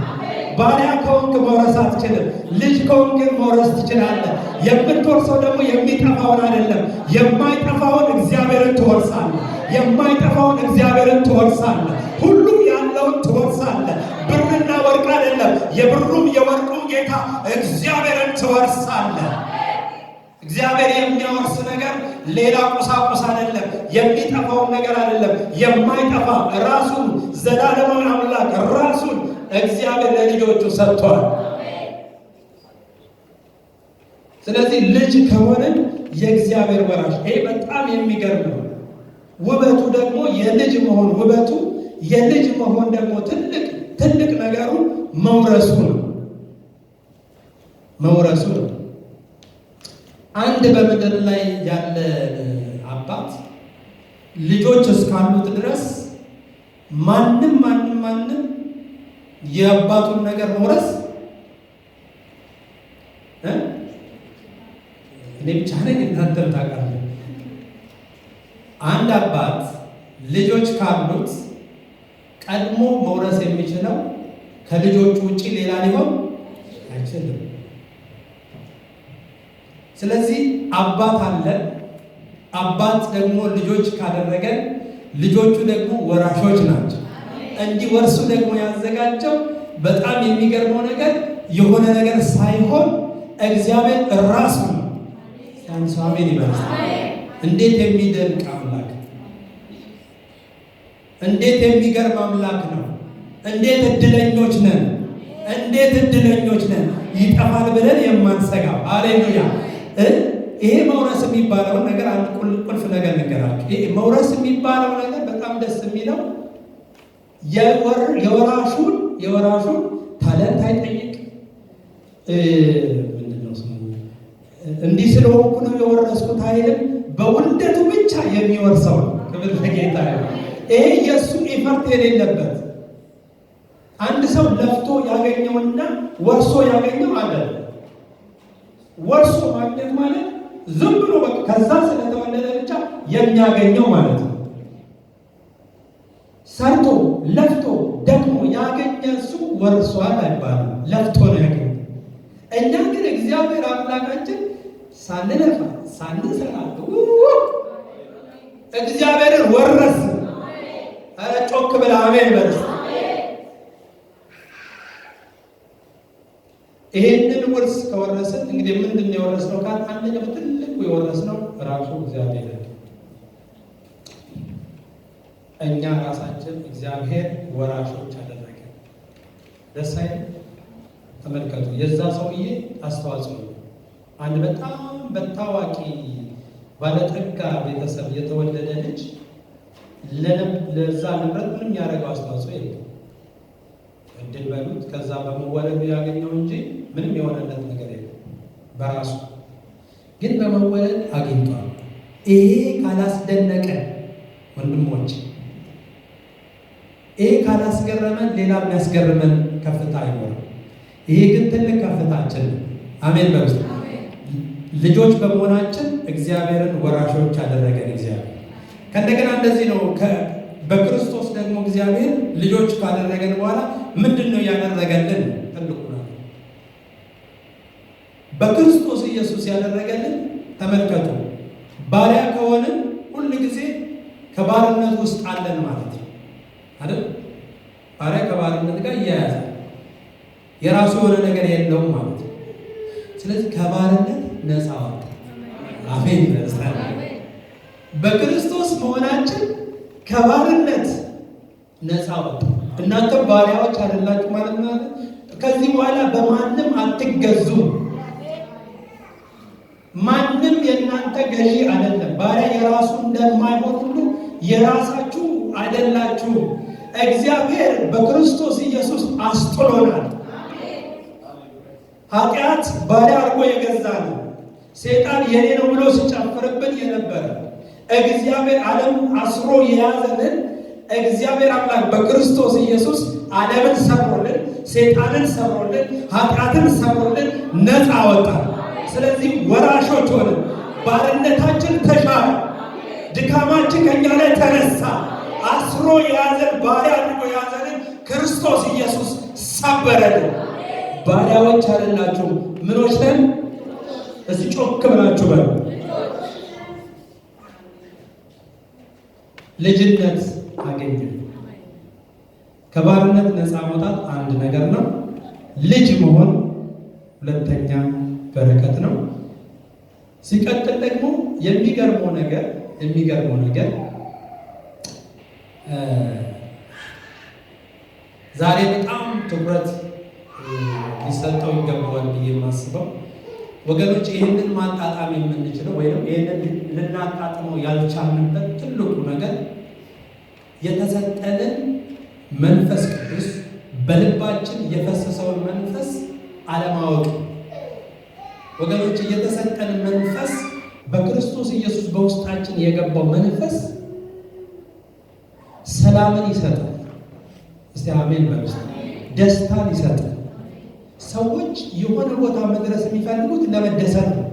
ባሪያ ከሆንክ መውረስ አትችልም። ልጅ ከሆንክ ግን መውረስ ትችላለህ። የምትወርሰው ደግሞ የሚጠፋውን አይደለም፣ የማይጠፋውን እግዚአብሔርን ትወርሳለህ። የማይጠፋውን እግዚአብሔርን ትወርሳለህ። ሁሉ ያለውን ትወርሳለህ። ብርና ወርቅ አይደለም፣ የብሩም የወርቁም ጌታ እግዚአብሔርን ትወርሳለህ። እግዚአብሔር የሚያወርስ ነገር ሌላ ቁሳቁስ አይደለም፣ የሚጠፋውን ነገር አይደለም። የማይጠፋ ራሱን ዘላለማዊ አምላክ ራሱን እግዚአብሔር ለልጆቹ ሰጥቷል። ስለዚህ ልጅ ከሆንን የእግዚአብሔር ወራሽ። ይሄ በጣም የሚገርም ነው። ውበቱ ደግሞ የልጅ መሆን ውበቱ የልጅ መሆን ደግሞ ትልቅ ነገሩ መውረሱ ነው። መውረሱ ነው። አንድ በምድር ላይ ያለ አባት ልጆች እስካሉት ድረስ ማንም የአባቱን ነገር መውረስ እኔ ብቻ ነኝ እናንተም ታውቃለህ። አንድ አባት ልጆች ካሉት ቀድሞ መውረስ የሚችለው ከልጆቹ ውጪ ሌላ ሊሆን አይችልም። ስለዚህ አባት አለ። አባት ደግሞ ልጆች ካደረገን ልጆቹ ደግሞ ወራሾች ናቸው። እንዲወርሱ ደግሞ ያዘጋጀው በጣም የሚገርመው ነገር የሆነ ነገር ሳይሆን እግዚአብሔር ራሱ ነው። አሜን ይበል። እንዴት የሚደንቅ አምላክ! እንዴት የሚገርም አምላክ ነው! እንዴት እድለኞች ነን! እንዴት እድለኞች ነን! ይጠፋል ብለን የማንሰጋው። ሃሌሉያ! ይሄ መውረስ የሚባለው ነገር አንድ ቁልፍ ነገር ነገራችሁ። ይሄ መውረስ የሚባለው ነገር በጣም ደስ የሚለው የወራሹን ታለንት አይጠይቅ። ምንድነው ስሙ? እንዲህ ስለሆንኩ ነው የወረስኩት አይልም። በውልደቱ ብቻ የሚወርሰው ክብር ለጌታ ይሁን። ይሄ የእሱ ኢፈርት የሌለበት አንድ ሰው ለፍቶ ያገኘውና ወርሶ ያገኘው አይደለም። ወርሶ ማግኘት ማለት ዝም ብሎ በቃ ከዛ ስለተወለደ ብቻ የሚያገኘው ማለት ነው። ሰርቶ ለፍቶ ደግሞ ያገኘ እሱ ወርሷል አይባልም፣ ለፍቶ ነው ያገኘው። እኛ ግን እግዚአብሔር አምላካችን ሳንለፋ ሳንሰራ እግዚአብሔርን ወረስ። ኧረ ጮክ ብለህ አሜን በል። ይሄንን ውርስ ከወረስን እንግዲህ ምንድን ነው የወረስነው? አንደኛው ትልቁ የወረስነው ራሱ እግዚአብሔር ነው። እኛ ራሳችን እግዚአብሔር ወራሾች አደረገ። ደስ አይልም? ተመልከቱ፣ የዛ ሰውዬ አስተዋጽኦ ነው። አንድ በጣም በታዋቂ ባለጠጋ ቤተሰብ የተወለደ ልጅ ለዛ ንብረት ምንም ያደረገው አስተዋጽኦ የለም። እድል በሉት ከዛ በመወለዱ ያገኘው እንጂ ምንም የሆነለት ነገር የለም በራሱ ግን በመወለድ አግኝቷል። ይሄ ካላስደነቀ ወንድሞች፣ ይሄ ካላስገረመን ሌላ የሚያስገርመን ከፍታ አይኖርም። ይሄ ግን ትልቅ ከፍታችን ነው። አሜን በሉ። ልጆች በመሆናችን እግዚአብሔርን ወራሾች ያደረገን እግዚአብሔር ከእንደገና እንደዚህ ነው። በክርስቶስ ደግሞ እግዚአብሔር ልጆች ካደረገን በኋላ ምንድን ነው ያደረገልን? ትልቁ ነው በክርስቶስ ኢየሱስ ያደረገልን። ተመልከቱ፣ ባሪያ ከሆንን ሁል ጊዜ ከባርነት ውስጥ አለን ማለት ነው አይደል? ባሪያ ከባርነት ጋር እያያዛል፣ የራሱ የሆነ ነገር የለውም ማለት ነው። ስለዚህ ከባርነት ነፃ ወጣ። አሜን ይመስላል። በክርስቶስ መሆናችን ከባርነት ነፃ ወጣ። እናንተ ባሪያዎች አይደላችሁ ማለት ነው። ከዚህ በኋላ በማንም አትገዙ። ማንም የእናንተ ገዢ አይደለም። ባሪያ የራሱ እንደማይሆን ሁሉ የራሳችሁ አይደላችሁ። እግዚአብሔር በክርስቶስ ኢየሱስ አስጥሎናል። ኃጢአት ባሪያ አድርጎ የገዛ ነው። ሰይጣን የኔ ነው ብሎ ሲጨፍርብን የነበረ እግዚአብሔር ዓለም አስሮ የያዘንን እግዚአብሔር አምላክ በክርስቶስ ኢየሱስ ዓለምን ሰብሮልን፣ ሰይጣንን ሰብሮልን፣ ኃጢአትን ሰብሮልን ነፃ ወጣን። ስለዚህ ወራሾች ሆንን። ባርነታችን ተሻረ። ድካማችን ከኛ ላይ ተነሳ። አስሮ የያዘን ባሪያ አድርጎ የያዘንን ክርስቶስ ኢየሱስ ሰበረልን። ባሪያዎች አይደላችሁ፣ ምኖች ነን? እዚህ ጮክ ብላችሁ በሉ። ልጅነት አገኘ። ከባርነት ነፃ መውጣት አንድ ነገር ነው። ልጅ መሆን ሁለተኛ በረከት ነው። ሲቀጥል ደግሞ የሚገርመው ነገር ዛሬ በጣም ትኩረት ሊሰጠው ይገባዋል ብዬ የማስበው ወገኖች፣ ይህንን ማጣጣም የምንችለው ወይም ይህንን ልናጣጥመው ያልቻልንበት ትልቁ ነገር የተሰጠንን መንፈስ ቅዱስ በልባችን የፈሰሰውን መንፈስ አለማወቅ። ወገኖች፣ የተሰጠን መንፈስ በክርስቶስ ኢየሱስ በውስጣችን የገባው መንፈስ ሰላምን ይሰጣል። እስቲ አሜን በሉ። ደስታን ይሰጣል። ሰዎች የሆነ ቦታ መድረስ የሚፈልጉት ለመደሰት ነው።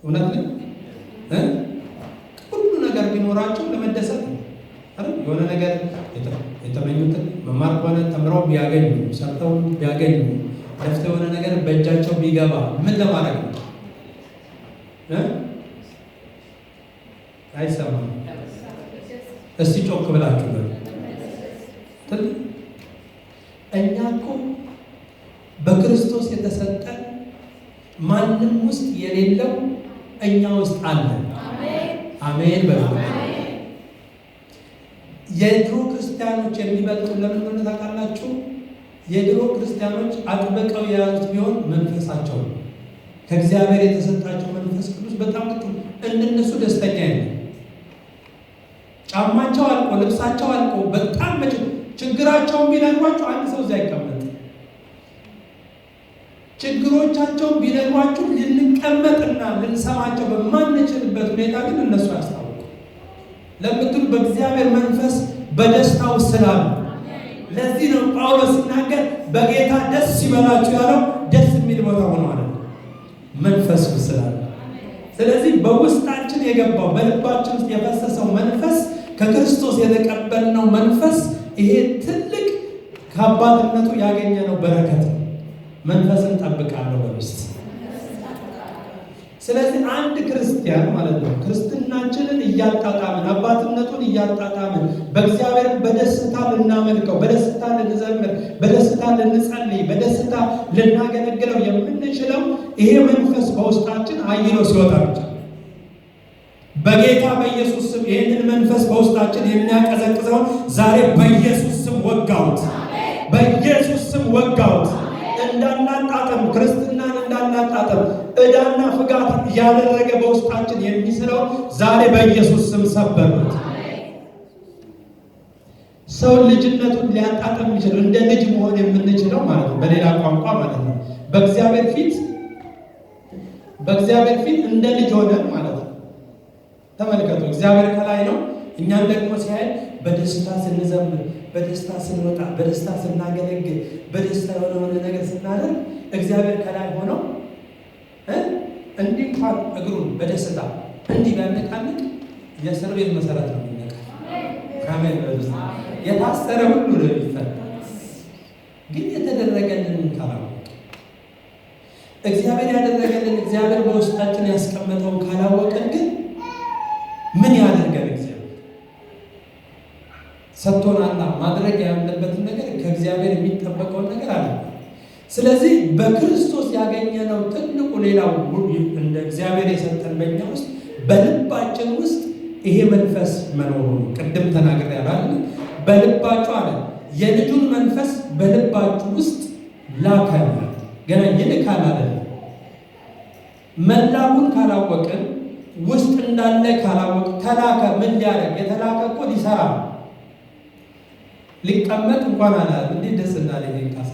እውነት ነው። ሁሉ ነገር ቢኖራቸው ለመደሰት ነው። የሆነ ነገር የተመኙትን መማር ከሆነ ተምረው ቢያገኙ፣ ሰርተው ቢያገኙ፣ ለፍተው የሆነ ነገር በእጃቸው ቢገባ ምን ለማድረግ ነው? አይሰማም። እስቲ ጮክ ብላችሁ በሉ። እኛ እኮ በክርስቶስ የተሰጠን ማንም ውስጥ የሌለው እኛ ውስጥ አለ። አሜን በሉ። የድሮ ክርስቲያኖች የሚበልጡ ለምን ሆነ ታውቃላችሁ? የድሮ ክርስቲያኖች አጥብቀው የያዙት ቢሆን መንፈሳቸው ነው። ከእግዚአብሔር የተሰጣቸው መንፈስ ቅዱስ በጣም እንደነሱ ደስተኛ ነው። ጫማቸው አልቆ ልብሳቸው አልቆ በጣም ችግራቸውን ቢነግሯቸው አንድ ሰው እዚያ አይቀመጥ። ችግሮቻቸውን ቢነግሯችሁ ልንቀመጥና ልንሰማቸው በማንችልበት ሁኔታ ግን እነሱ ያስታውቁ ለምትሉ በእግዚአብሔር መንፈስ በደስታው ስላሉ። ለዚህ ነው ጳውሎስ ሲናገር በጌታ ደስ ይበላችሁ ያለው። ደስ የሚል ቦታ ሆኖ ማለት ነው መንፈሱ ስላለ። ስለዚህ በውስጣችን የገባው በልባችን ውስጥ የፈሰሰው መንፈስ ከክርስቶስ የተቀበልነው መንፈስ ይሄ ትልቅ ከአባትነቱ ያገኘነው በረከት ነው። መንፈስን ጠብቃለሁ በውስጥ። ስለዚህ አንድ ክርስቲያን ማለት ነው ክርስትናችንን እያጣጣምን አባትነቱን እያጣጣምን በእግዚአብሔር በደስታ ልናመልከው፣ በደስታ ልንዘምር፣ በደስታ ልንጸልይ፣ በደስታ ልናገለግለው የምንችለው ይሄ መንፈስ በውስጣችን አይሎ ሲወጣ ብቻ። በጌታ በኢየሱስ ስም ይህንን መንፈስ በውስጣችን የሚያቀዘቅዘው ዛሬ በኢየሱስ ስም ወጋሁት፣ በኢየሱስ ስም ወጋሁት። እንዳናጣጥም ክርስትናን እንዳናጣጥም ዕዳና ፍጋት ያደረገ በውስጣችን የሚስለው ዛሬ በኢየሱስ ስም ሰበሩት። ሰው ልጅነቱን ሊያጣጥም የሚችለው እንደ ልጅ መሆን የምንችለው ማለት ነው፣ በሌላ ቋንቋ ማለት ነው በእግዚአብሔር ፊት እንደ ልጅ ሆነን ማለት ነው። ተመልከቱ፣ እግዚአብሔር ከላይ ነው፣ እኛን ደግሞ ሲያይ በደስታ ስንዘምር፣ በደስታ ስንወጣ፣ በደስታ ስናገለግል፣ በደስታ የሆነ ነገር ስናደርግ እግዚአብሔር ከላይ ሆነው እንዲህ እንኳን እግሩን በደስታ እንዲህ ቢያነቃንቅ የእስር ቤት መሰረት ነው የሚነቃ ካሜል የታሰረ ሁሉ ነው የሚፈታ። ግን የተደረገልን ካላወቅ እግዚአብሔር ያደረገልን እግዚአብሔር በውስጣችን ያስቀመጠውን ካላወቀን ግን ምን ያደርገን? እግዚአብሔር ሰጥቶናልና ማድረግ ያለበትን ነገር ከእግዚአብሔር የሚጠበቀውን ነገር አለ። ስለዚህ በክርስቶስ ያገኘነው ትልቁ ሌላው እንደ እግዚአብሔር የሰጠን በእኛ ውስጥ በልባችን ውስጥ ይሄ መንፈስ መኖሩ ነው። ቅድም ተናግሬያለሁ። በልባችሁ አለ የልጁን መንፈስ በልባችሁ ውስጥ ላከ። ገና ይልካል አለ። መላኩን ካላወቅን ውስጥ እንዳለ ካላወቅ ተላከ። ምን ሊያደርግ? የተላከ እኮ ሊሰራ ሊቀመጥ እንኳን አለ። እንዴት ደስ እንዳለ ይንካስ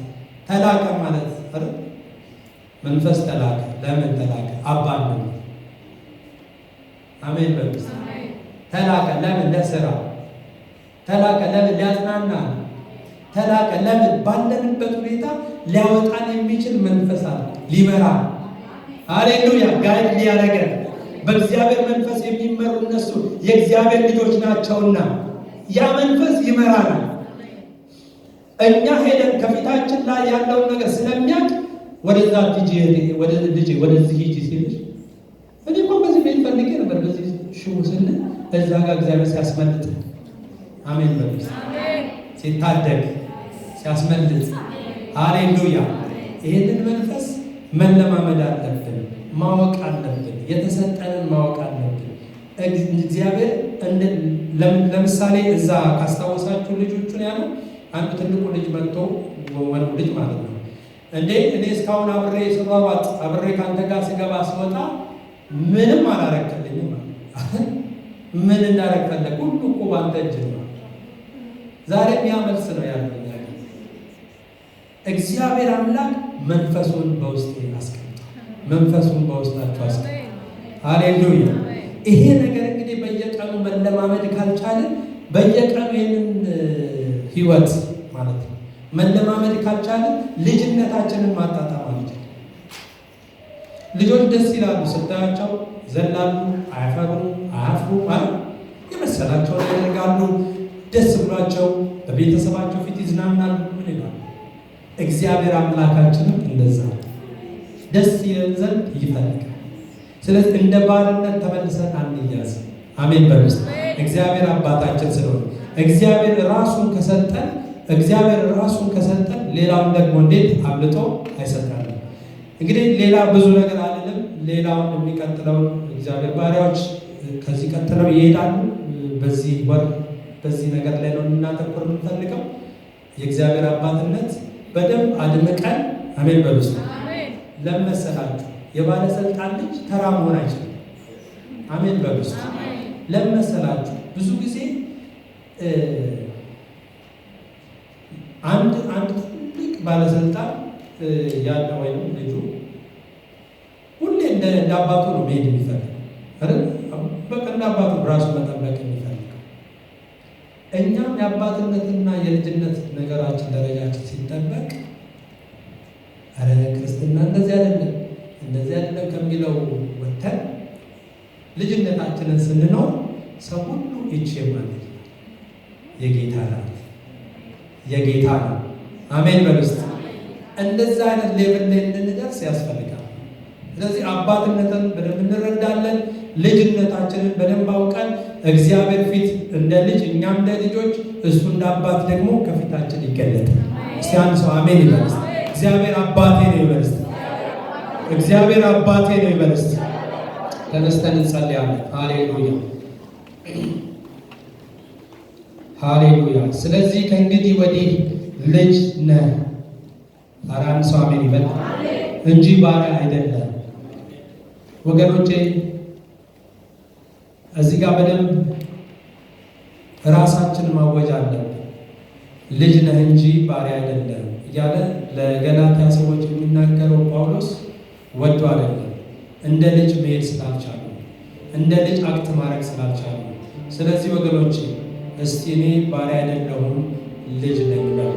ተላከ ማለት አይደል? መንፈስ ተላከ። ለምን ተላከ? አባን ነው። አሜን በሉ። ተላከ ለምን? ለስራ ተላከ። ለምን? ሊያጽናና ተላከ። ለምን? ባለንበት ሁኔታ ሊያወጣን የሚችል መንፈስ አለ። ሊመራ ሃሌሉያ ጋይድ ሊያደርገን በእግዚአብሔር መንፈስ የሚመሩ እነሱ የእግዚአብሔር ልጆች ናቸውና ያ መንፈስ ይመራናል። እኛ ሄደን ከፊታችን ላይ ያለውን ነገር ስለሚያውቅ ወደዛ ሂጂ፣ ወደዚህ ሂጂ ሲልሽ እኔ እኮ በዚህ ቤት ፈልጌ ነበር በዚህ ሽሙ ስንል እዛ ጋር እግዚአብሔር ሲያስመልጥ አሜን በሉ። ሲታደግ ሲያስመልጥ ሃሌሉያ። ይህንን መንፈስ መለማመድ አለብን፣ ማወቅ አለብን፣ የተሰጠንን ማወቅ አለብን። እግዚአብሔር ለምሳሌ እዛ ካስታወሳችሁ ልጆቹን ያለው አንዱ ትልቁ ልጅ መጥቶ ወንዱ ልጅ ማለት ነው እንዴ እኔ እስካሁን አብሬ ስሯሯጥ አብሬ ካንተ ጋር ስገባ ስወጣ ምንም አላረክልኝም ማለት ምን እንዳረግ ፈለግ ሁሉ እኮ ባንተ እጅ ነው። ዛሬም ያ መልስ ነው ያለው። እግዚአብሔር አምላክ መንፈሱን በውስጤ አስቀምጧል። መንፈሱን በውስጣችሁ አስቀምጧል። ሃሌሉያ። ይሄ ነገር እንግዲህ በየቀኑ መለማመድ ካልቻለን በየቀኑ ይህንን ህይወት ማለት ነው መለማመድ ካልቻለን ልጅነታችንን ማጣጣም አንችልም። ልጆች ደስ ይላሉ ስታያቸው፣ ዘላሉ፣ አያፈሩ አያፍሩ ማለት የመሰላቸውን ያደርጋሉ። ደስ ብሏቸው በቤተሰባቸው ፊት ይዝናናሉ። ምን ይላሉ? እግዚአብሔር አምላካችንም እንደዛ ደስ ይለን ዘንድ ይፈልጋል። ስለዚህ እንደ ባርነት ተመልሰን አንያዝ። አሜን በሉስ። እግዚአብሔር አባታችን ስለሆነ እግዚአብሔር ራሱን ከሰጠን ሌላውን ደግሞ እንዴት አብልጦ አይሰጠንም? እንግዲህ ሌላ ብዙ ነገር አይደለም። ሌላውን የሚቀጥለውን እግዚአብሔር ባሪያዎች ከዚህ ቀጥለው ይሄዳሉ። በዚህ ወር በዚህ ነገር ላይ ነው እናተኩር የምንፈልገው። የእግዚአብሔር አባትነት በደንብ አድምቀን አሜን በሉስ። ለመሰላችሁ የባለስልጣን ልጅ ተራ መሆን አይችልም። አሜን በሉስ። ለመሰላችሁ ብዙ ጊዜ አንድ ትልቅ ባለስልጣን ያለ ወይም ልጁ ሁሌ እንደ አባቱ ነው መሄድ የሚፈልገው አይደል? በቃ እንደ አባቱ ራሱ መጠበቅ የሚፈልገው። እኛም የአባትነትና የልጅነት ነገራችን ደረጃችን ሲጠበቅ አረ ክርስትና እንደዚህ አይደለም ከሚለው ወተን ልጅነታችንን ስንኖር ሰው ሁሉ እቺ ማለት የጌታ ናት፣ የጌታ ነው። አሜን በሉስ። እንደዛ አይነት ሌቭል ላይ እንድንደርስ ያስፈልጋል። ስለዚህ አባትነትን በደንብ እንረዳለን። ልጅነታችንን በደንብ አውቀን እግዚአብሔር ፊት እንደ ልጅ እኛም እንደ ልጆች እሱ እንደ አባት ደግሞ ከፊታችን ይገለጣል። እስቲ አንድ ሰው አሜን ይበልስ። እግዚአብሔር አባቴ ነው ይበልስ። እግዚአብሔር አባቴ ነው ይበልስ። ተነስተን እንጸልያለን። ሃሌሉያ ሃሌሉያ። ስለዚህ ከእንግዲህ ወዲህ ልጅ ነህ። ኧረ አንድ ሰው አሜን ይበል። እንጂ ባሪያ አይደለም። ወገኖቼ እዚህ ጋር በደንብ ራሳችን ማወጅ አለብን። ልጅ ነህ እንጂ ባሪያ አይደለም እያለ ለገላትያ ሰዎች የሚናገረው ጳውሎስ ወዶ አይደለም፣ እንደ ልጅ መሄድ ስላልቻሉ፣ እንደ ልጅ አክት ማድረግ ስላልቻሉ። ስለዚህ ወገኖቼ እስቲ እኔ ባሪያ አይደለሁም ልጅ ነኝ በሉ።